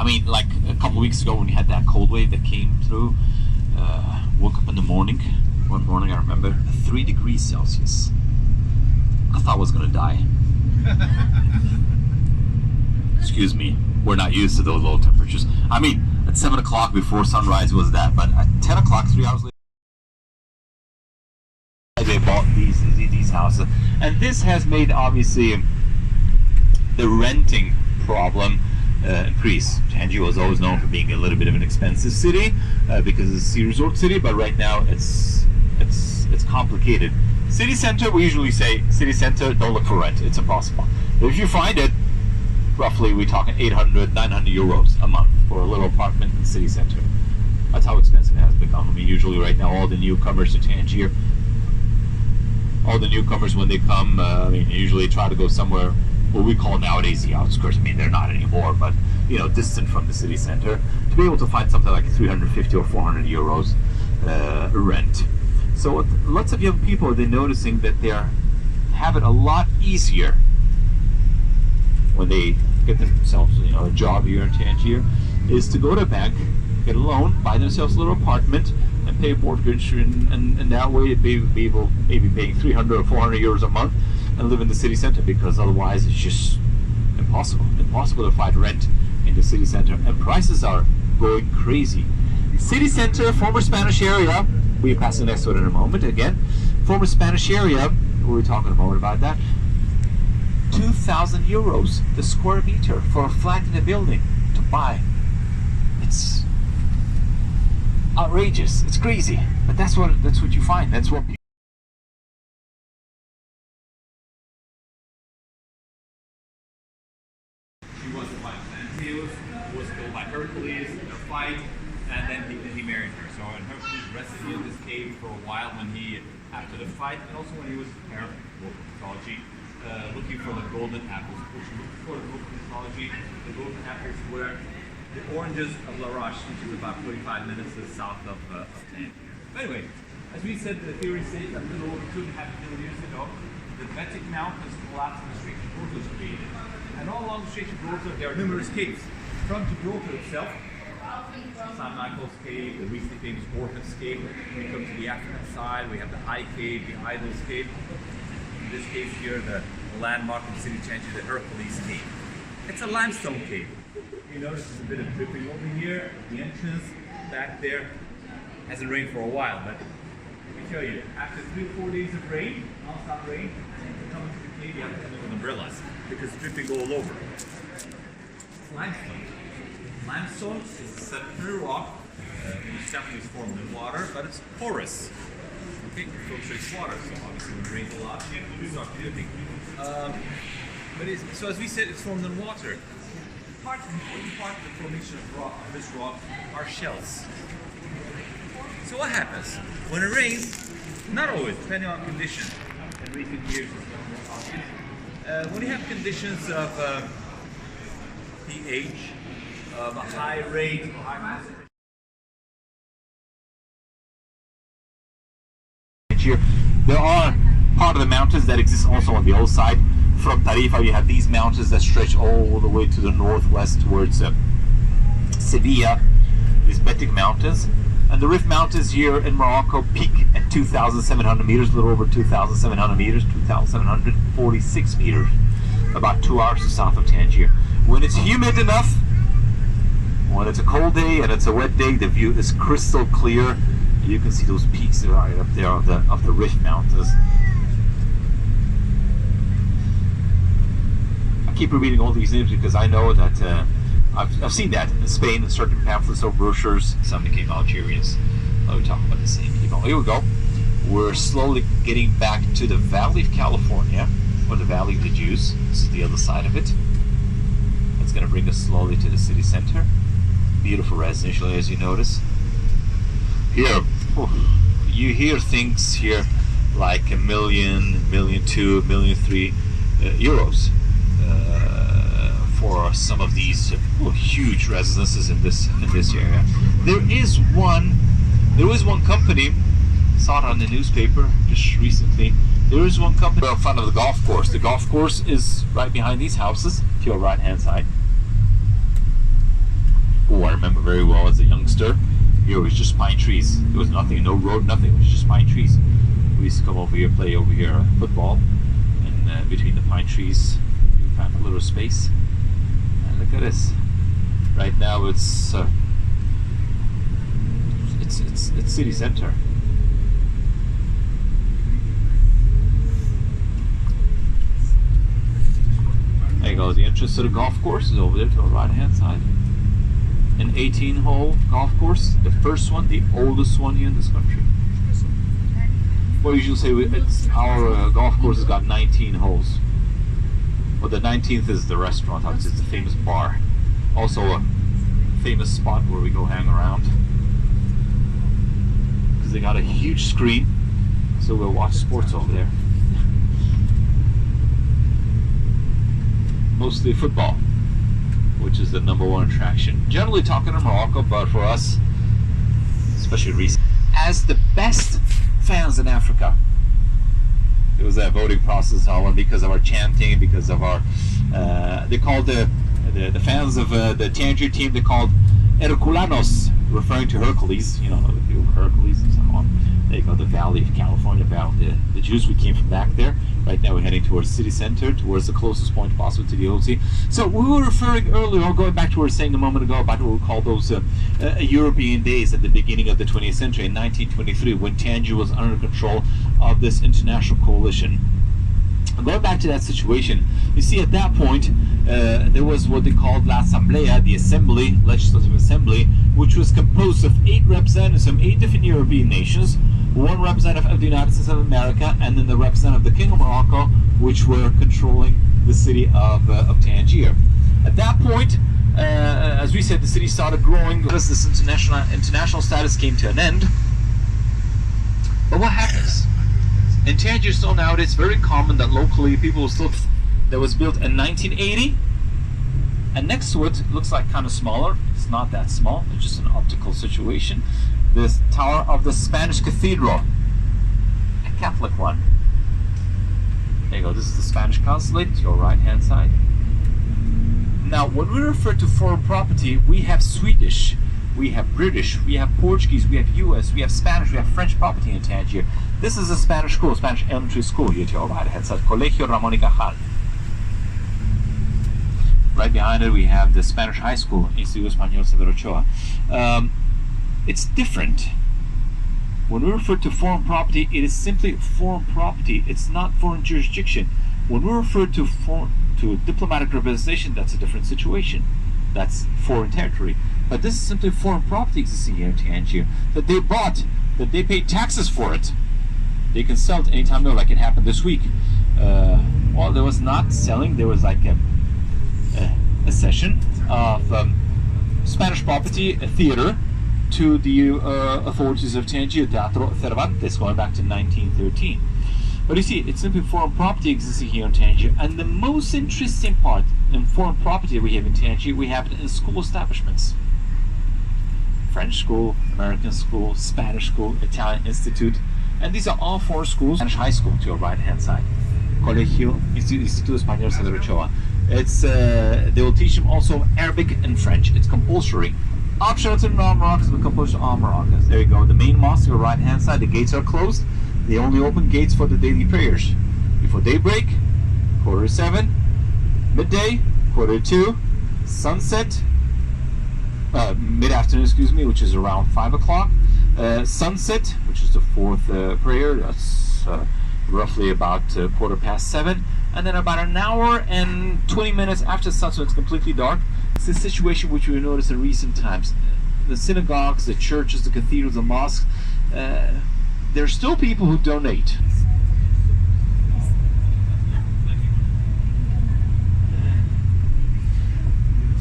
I mean, like a couple weeks ago when we had that cold wave that came through, woke up in the morning. One morning I remember 3 degrees Celsius. I thought I was gonna die. Excuse me, we're not used to those low temperatures. I mean, at 7 o'clock before sunrise was that, but at 10 o'clock, 3 hours later, they bought these houses. And this has made, obviously, the renting problem increase. Tangier was always known for being a little bit of an expensive city because it's a ski resort city, but right now it's complicated. City center, we usually say, city center, don't look for rent. It's impossible. But if you find it, roughly we're talking 800, 900 euros a month for a little apartment in the city center. That's how expensive it has become. I mean, usually right now all the newcomers to Tangier, all the newcomers when they come, I mean, usually try to go somewhere what we call nowadays the outskirts. I mean, they're not anymore, but you know, distant from the city center, to be able to find something like 350 or 400 euros rent. So lots of young people, they're noticing that they have it a lot easier when they get themselves, you know, a job here in Tangier, is to go to a bank, get a loan, buy themselves a little apartment, and pay a mortgage, and that way they'd be able maybe paying 300 or 400 euros a month and live in the city center, because otherwise it's just impossible to find rent in the city center, and prices are going crazy. City center, former Spanish area, we'll pass the next one in a moment again. Former Spanish area, we were talking a moment about that. 2,000 euros the square meter for a flat in a building to buy. It's outrageous. It's crazy. But that's what you find. That's what people. She was the wife of Zeus, was killed by Hercules in a fight, and then he married her. So and Hercules rested in this cave for a while when he, after the fight, and also when he was preparing for mythology, looking for the golden apples. Looking for the local mythology, the golden apples were the oranges of La Roche, which is about 45 minutes south of Tangier. But anyway, as we said, the theory says that a little over 2.5 million years ago, the Betic Mountains collapsed and the Strait of Gibraltar was created. And all along the Strait of Gibraltar, there are numerous caves. From Gibraltar itself, St. Michael's Cave, the recently famous Orpheus Cave. We come to the African side, we have the Eye Cave, the Idols Cave. In this case here, the landmark in the city of Tangier, the Hercules Cave. It's a limestone cave. You notice there's a bit of dripping over here. The entrance back there hasn't rained for a while, but let me tell you, after 3 or 4 days of rain, non-stop rain, to come into the cave, you have to come in with umbrellas because it's dripping all over. It's limestone. Limestone is a sedimentary rock, which definitely is formed in water, but it's porous. Okay, it filtrates water, so obviously when it rains a lot, it starts dripping. So as we said, it's formed in water. The important part of the formation of this rock are shells. So what happens? When it rains, not always, depending on conditions, in recent years it's more obvious. When you have conditions of pH, of a high rate, or high concentration, there are part of the mountains that exist also on the other side. From Tarifa, you have these mountains that stretch all the way to the northwest towards Sevilla, these Betic Mountains. And the Rift Mountains here in Morocco peak at 2,700 meters, a little over 2,700 meters, 2,746 meters, about 2 hours to south of Tangier. When it's humid enough, when it's a cold day and it's a wet day, the view is crystal clear. You can see those peaks that are up there of the Rift Mountains. I keep repeating all these names because I know that I've seen that in Spain in certain pamphlets or brochures. Some became Algerians. We talk about the same people. Here we go. We're slowly getting back to the Valley of California, or the Valley of the Jews. This is the other side of it. It's going to bring us slowly to the city center. Beautiful residential, as you notice. Here, you hear things here like $1 million, $1.2 million, $1.3 million euros for some of these huge residences in this area. There is one company, saw it on the newspaper just recently. There is one company in front of the golf course. The golf course is right behind these houses to your right hand side. school, I remember very well as a youngster. Here it was just pine trees. There was nothing, no road, nothing. It was just pine trees. We used to come over here, play over here football, and between the pine trees, we found a little space. And look at this. Right now, it's city center. There you go. The entrance to the golf course is over there to the right-hand side. An 18-hole golf course, the first one, the oldest one here in this country. Well, usually say our golf course has got 19 holes. Well, the 19th is the restaurant. Obviously, it's a famous bar. Also a famous spot where we go hang around. Because they got a huge screen, so we'll watch sports over there. Mostly football, which is the #1 attraction. Generally talking in Morocco, but for us, especially recently, as the best fans in Africa. It was a voting process, all because of our chanting, because of our. They called the fans of the Tangier team. They called Herculanos, referring to Hercules. You know, the people of Hercules and so on. There you go, the Valley of California, the Jews. We came from back there. Right now we're heading towards city center, towards the closest point possible to the old city. So we were referring earlier, or going back to what we were saying a moment ago about what we call those European days at the beginning of the 20th century in 1923, when Tangier was under control of this international coalition. Going back to that situation, you see at that point there was what they called l'Assemblea, the Assembly, Legislative Assembly, which was composed of 8 representatives from 8 different European nations, 1 representative of the United States of America, and then the representative of the King of Morocco, which were controlling the city of Tangier. At that point, as we said, the city started growing as this international status came to an end. But what happens? In Tangier, still nowadays, it's very common that locally people will still. That was built in 1980, and next to it looks like kind of smaller. It's not that small. It's just an optical situation. This tower of the Spanish Cathedral, a Catholic one. There you go. This is the Spanish consulate to your right-hand side. Now, when we refer to foreign property, we have Swedish, we have British, we have Portuguese, we have US, we have Spanish, we have French property in Tangier. This is a Spanish school, Spanish elementary school here to your right-hand side, Colegio Ramón y Cajal. Right behind it, we have the Spanish high school, Instituto Español Severo Ochoa. It's different. When we refer to foreign property, it is simply foreign property. It's not foreign jurisdiction. When we refer to diplomatic representation, that's a different situation. That's foreign territory. But this is simply foreign property existing here in Tangier that they bought, that they paid taxes for it. They can sell it anytime they like it happened this week. Well, there was not selling. There was like a session of Spanish property, a theater, to the authorities of Tangier, Teatro Cervantes, going back to 1913. But you see, it's simply foreign property existing here in Tangier. And the most interesting part in foreign property we have in Tangier, we have it in school establishments. French school, American school, Spanish school, Italian institute. And these are all 4 schools. Spanish high school to your right-hand side. Colegio Instituto Español Severo Ochoa. It's they will teach them also Arabic and French. It's compulsory. Optional to non-Moroccans, but compulsory to all Moroccans. There you go. The main mosque to your right-hand side. The gates are closed. They only open gates for the daily prayers. Before daybreak, 6:45, midday, 1:45, sunset, mid-afternoon, excuse me, which is around 5 o'clock. Sunset, which is the 4th prayer, that's roughly about 7:15, and then about an hour and 20 minutes after sunset, it's completely dark. It's a situation which we noticed in recent times. The synagogues, the churches, the cathedrals, the mosques, there are still people who donate.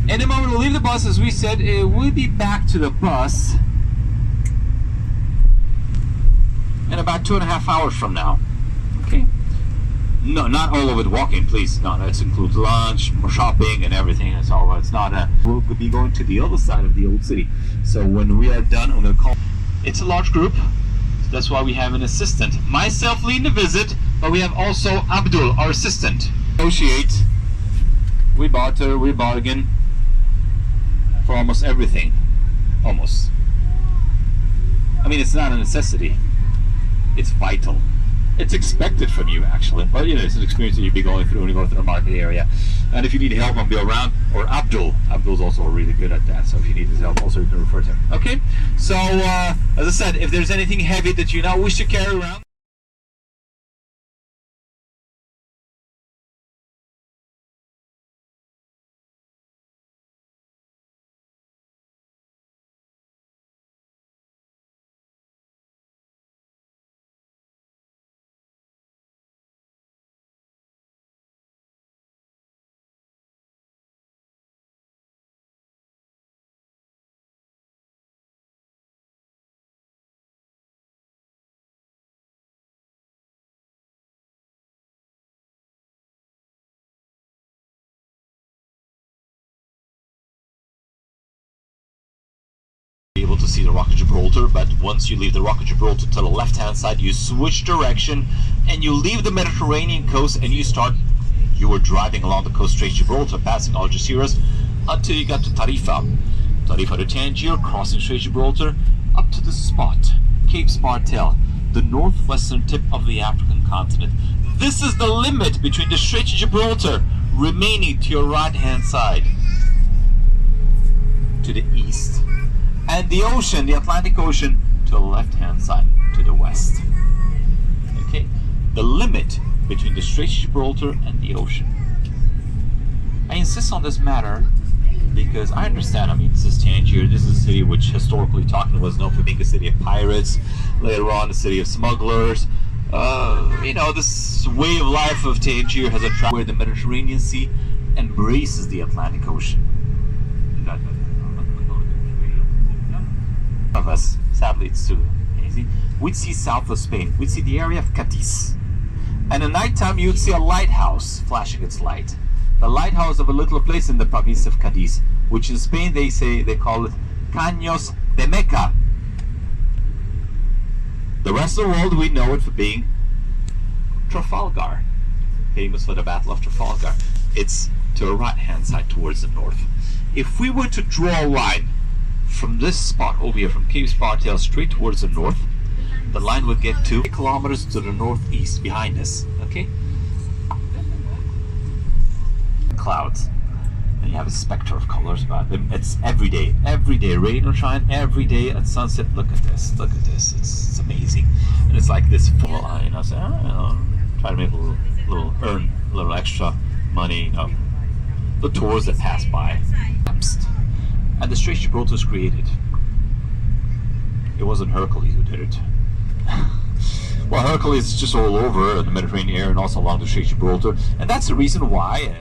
In a moment, we'll leave the bus, as we said. We'll be back to the bus in about 2.5 hours from now. Okay? No, not all of it walking, please. No, that includes lunch, shopping, and everything. It's all. It's not a. We'll be going to the other side of the old city. So when we are done, I'm going to call. It's a large group. So that's why we have an assistant. Myself leading the visit, but we have also Abdul, our assistant. Negotiate. We barter. We bargain. for almost everything. Almost. I mean, it's not a necessity. It's vital. It's expected from you, actually. But, you know, it's an experience that you'll be going through when you go through the market area. And if you need help, I'll be around. Or Abdul's also really good at that. So if you need his help, also you can refer to him. Okay? So, as I said, if there's anything heavy that you now wish to carry around, able to see the Rock of Gibraltar, but once you leave the Rock of Gibraltar to the left hand side, you switch direction and you leave the Mediterranean coast and you were driving along the coast straight to Gibraltar, passing Algeciras until you got to Tarifa to Tangier, crossing Strait Gibraltar up to the spot, Cape Spartel, the northwestern tip of the African continent. This is the limit between the Strait of Gibraltar remaining to your right hand side to the east, and the ocean, the Atlantic Ocean, to the left-hand side, to the west. Okay? The limit between the Strait of Gibraltar and the ocean. I insist on this matter because I understand, I mean, this is Tangier, this is a city which historically talking was known for being a city of pirates, later on a city of smugglers. You know, this way of life of Tangier has attracted where the Mediterranean Sea embraces the Atlantic Ocean. Of us, sadly it's too hazy, we'd see south of Spain, we'd see the area of Cadiz, and at night time you'd see a lighthouse flashing its light, the lighthouse of a little place in the province of Cadiz, which in Spain they call it Caños de Meca. The rest of the world, we know it for being Trafalgar, famous for the Battle of Trafalgar. It's to the right hand side towards the north. If we were to draw a line from this spot over here, from Cape Spartel straight towards the north, the line would get 2 kilometers to the northeast behind us. Okay? Clouds. And you have a specter of colors about them. It's every day, rain or shine, every day at sunset. Look at this, it's amazing. And it's like this full, you know, so, try to make earn a little extra money, the tours that pass by. And the Strait of Gibraltar was created. It wasn't Hercules who did it. Well, Hercules is just all over the Mediterranean area and also along the Strait of Gibraltar, and that's the reason why